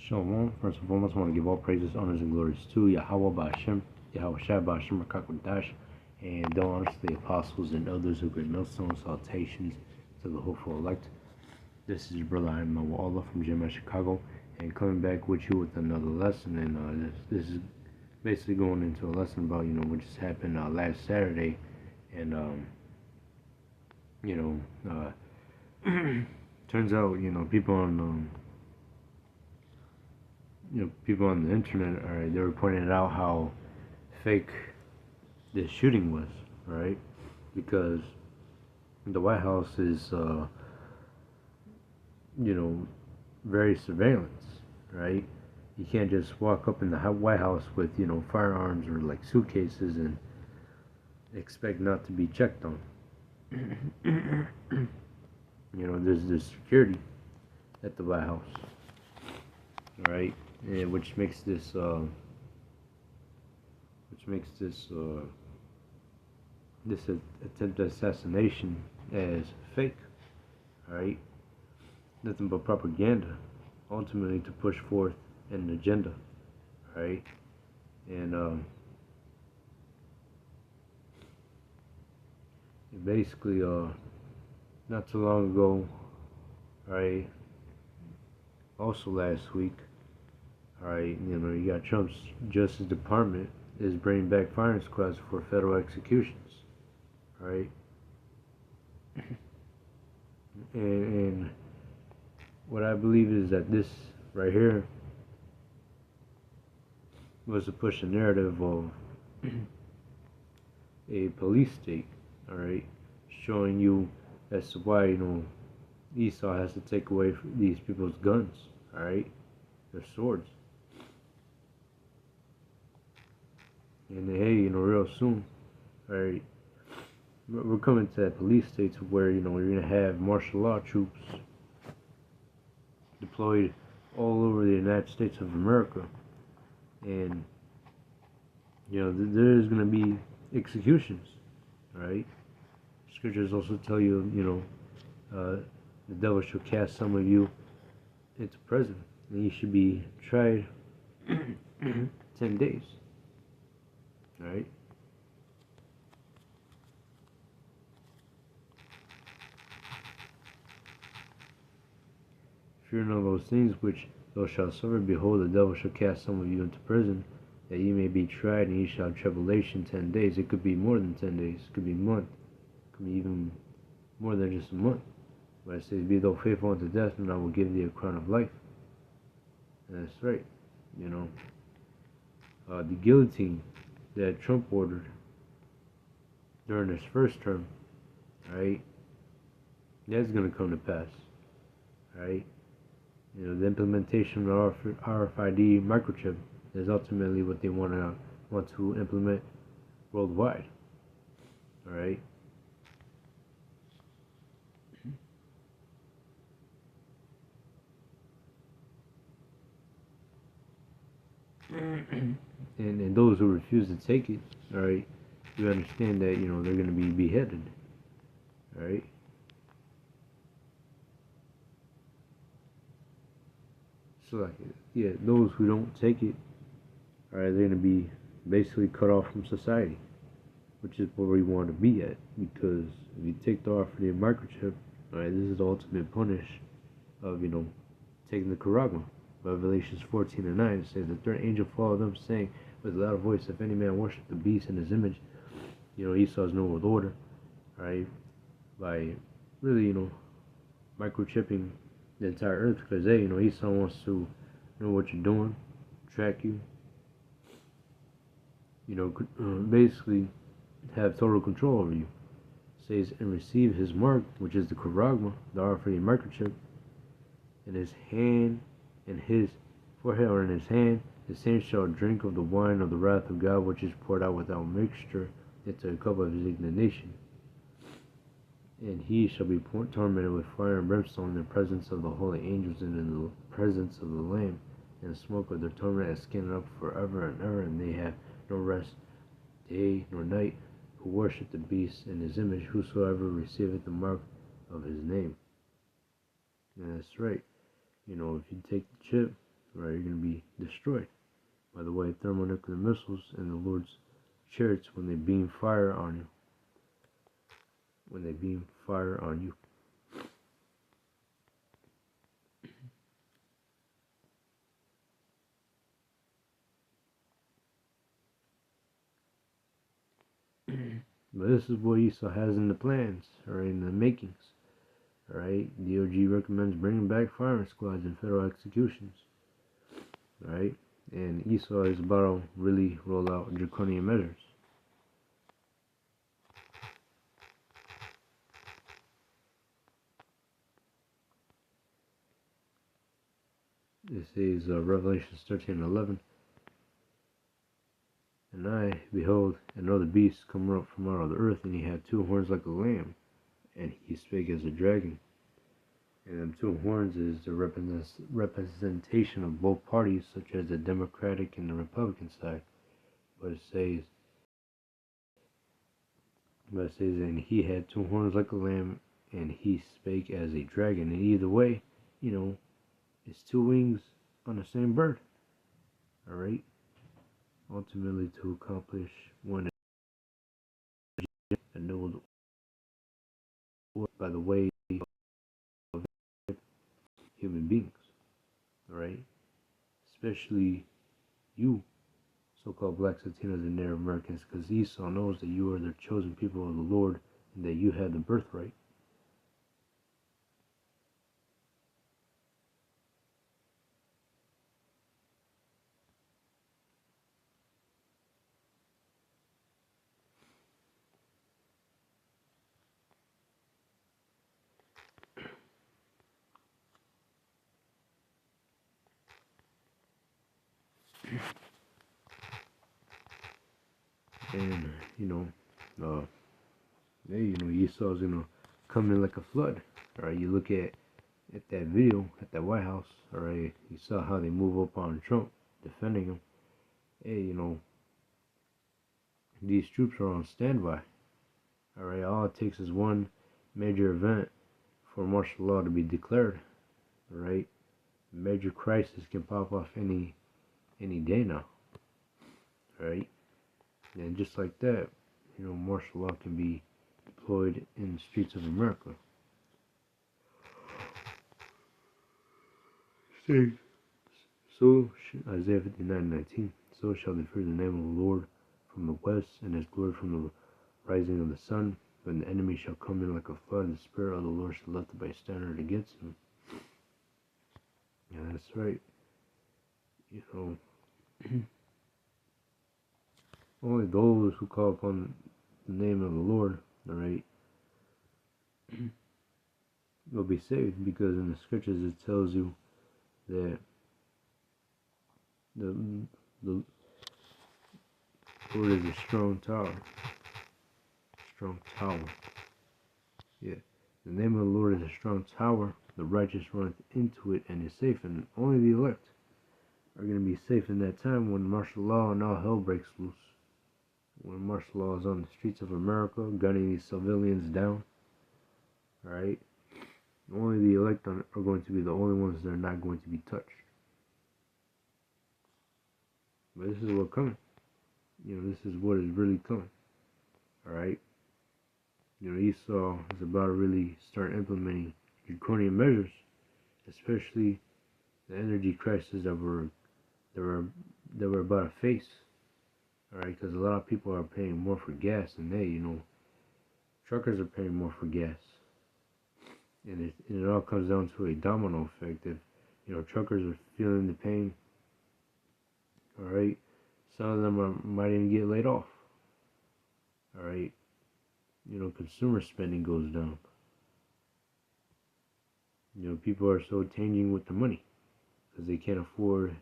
Shalom. First and foremost, I want to give all praises, honors, and glories to Yahweh Ba'Hashem, Yahweh Shai Ba'Hashem Rakakwadash, and don't honors to the apostles and elders of great millstone, salutations to the hopeful elect. This is your brother, I'm Allah from Gemma, Chicago, and coming back with you with another lesson. And this is basically going into a lesson about, what just happened last Saturday. And, turns out, people on, people on the internet, they were pointing out how fake this shooting was, right? Because the White House is, very surveillance, right? You can't just walk up in the White House with, firearms or like suitcases and expect not to be checked on. There's security at the White House, right? And which makes this attempted assassination as fake, right? Nothing but propaganda, ultimately to push forth an agenda, right? And basically, not too long ago, right? Also last week, alright, you got Trump's Justice Department is bringing back firing squads for federal executions, right? and what I believe is that this right here was to push a narrative of a police state, alright, showing you as to why, Esau has to take away these people's guns, alright, their swords. And hey, real soon, right? We're coming to that police state to where, you're going to have martial law troops deployed all over the United States of America. And, there's going to be executions, right? Scriptures also tell you, the devil shall cast some of you into prison, and you should be tried 10 days. Right? Fear none of those things which thou shalt suffer. Behold, the devil shall cast some of you into prison, that ye may be tried, and ye shall have tribulation 10 days. It could be more than 10 days. It could be a month. It could be even more than just a month. But it says, be thou faithful unto death, and I will give thee a crown of life. And that's right. The guillotine that Trump ordered during his first term, right? That's going to come to pass, right? The implementation of RFID microchip is ultimately what they want to implement worldwide, all right? And those who refuse to take it, all right, you understand that, they're going to be beheaded, all right? So, those who don't take it, all right, they're going to be basically cut off from society, which is where we want to be at, because if you take the RFID microchip, all right, this is the ultimate punish of, taking the charagma. Revelations 14:9, it says, the third angel followed them, saying with a loud voice, if any man worship the beast in his image, Esau's no with order, right? By really, microchipping the entire earth, because Esau wants to know what you're doing, track you, basically have total control over you. It says, and receive his mark, which is the charagma, the RFID microchip, in his hand, in his forehead, or in his hand, the same shall drink of the wine of the wrath of God, which is poured out without mixture into a cup of his indignation. And he shall be tormented with fire and brimstone in the presence of the holy angels and in the presence of the Lamb, and the smoke of their torment is skinned up forever and ever, and they have no rest day nor night, who worship the beast in his image, whosoever receiveth the mark of his name. And that's right. If you take the chip, right? You're going to be destroyed by the way thermonuclear missiles and the Lord's chariots when they beam fire on you. When they beam fire on you. But this is what Esau has in the plans, or in the makings. Alright, DOJ recommends bringing back firing squads and federal executions. Alright, and Esau is about to really roll out draconian measures. This is Revelation 13:11. And I, behold, another beast come up from out of the earth, and he had two horns like a lamb, and he spake as a dragon. And them two horns is the representation of both parties, such as the Democratic and the Republican side. But it says, and he had two horns like a lamb, and he spake as a dragon. And either way, it's two wings on the same bird. Alright? Ultimately to accomplish one annulled by the way of human beings. Alright? Especially you, so-called blacks, Latinos, and Native Americans, because Esau knows that you are the chosen people of the Lord and that you have the birthright. And Esau's gonna come in like a flood. Alright, you look at that video at that White House. Alright, you saw how they move up on Trump, defending him. Hey, these troops are on standby. Alright, all it takes is one major event for martial law to be declared. Alright, major crisis can pop off any day now. Alright, and just like that, martial law can be deployed in the streets of America. So Isaiah 59:19. So shall they fear the name of the Lord from the west, and his glory from the rising of the sun. When the enemy shall come in like a flood, the Spirit of the Lord shall lift up a standard against him. Yeah, that's right. Only those who call upon the name of the Lord, alright, will be saved, because in the scriptures it tells you that the Lord is a strong tower. Strong tower. Yeah. The name of the Lord is a strong tower. The righteous runneth into it and is safe. And only the elect are going to be safe in that time when martial law and all hell breaks loose. When martial law is on the streets of America, gunning these civilians down. Alright? Only the elect are going to be the only ones that are not going to be touched. But this is what's coming. This is what is really coming. Alright? Esau is about to really start implementing draconian measures, especially the energy crisis that we're about to face. Alright, because a lot of people are paying more for gas than truckers are paying more for gas. And it all comes down to a domino effect. If, truckers are feeling the pain, alright, some of them might even get laid off. Alright, consumer spending goes down. People are so changing with the money because they can't afford,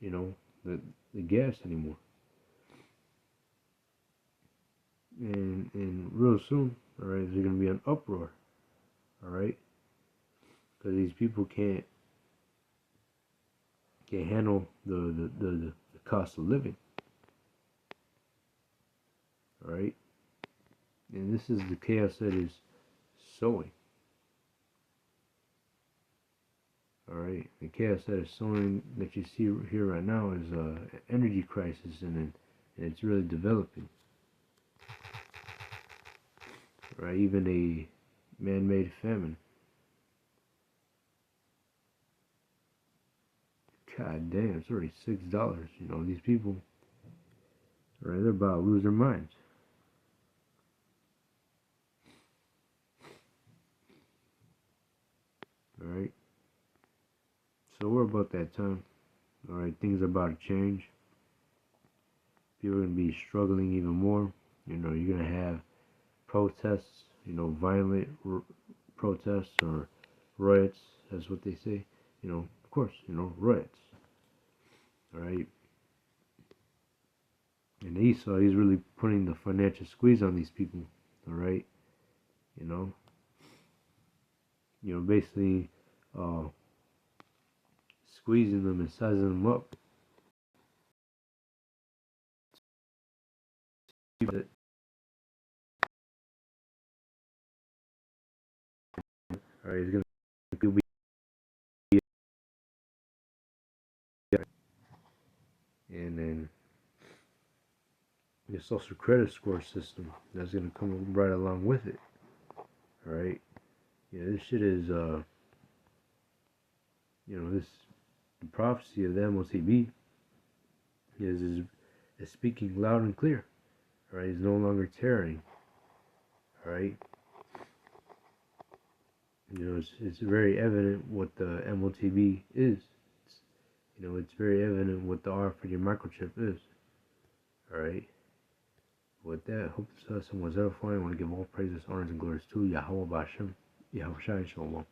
the gas anymore. And real soon, alright, there's going to be an uproar. Alright? Because these people can't handle the cost of living. Alright? And this is the chaos that is sowing. Alright? Right? The chaos that is sowing that you see here right now is an energy crisis, and it's really developing. Right? Even a man-made famine. God damn, it's already $6. You know, these people, right? They're about to lose their minds. All right. So we're about that time. All right, things are about to change. People are gonna be struggling even more. You know, you're gonna have protests. You know, violent protests or riots. That's what they say. You know, of course, you know, riots. All right. And Esau, he's really putting the financial squeeze on these people. All right. You know. Basically, uh, squeezing them and sizing them up. All right, it's gonna be, and then your social credit score system that's gonna come right along with it. All right, yeah, this shit is this the prophecy of the MOTB is speaking loud and clear. All right, it's no longer tearing. All right, it's very evident what the MOTB is. It's very evident what the R for your microchip is. All right. With that, hope this lesson was edifying. I want to give all praises, honors, and glories to Yahweh Bashem, Yahweh Shai Shalom.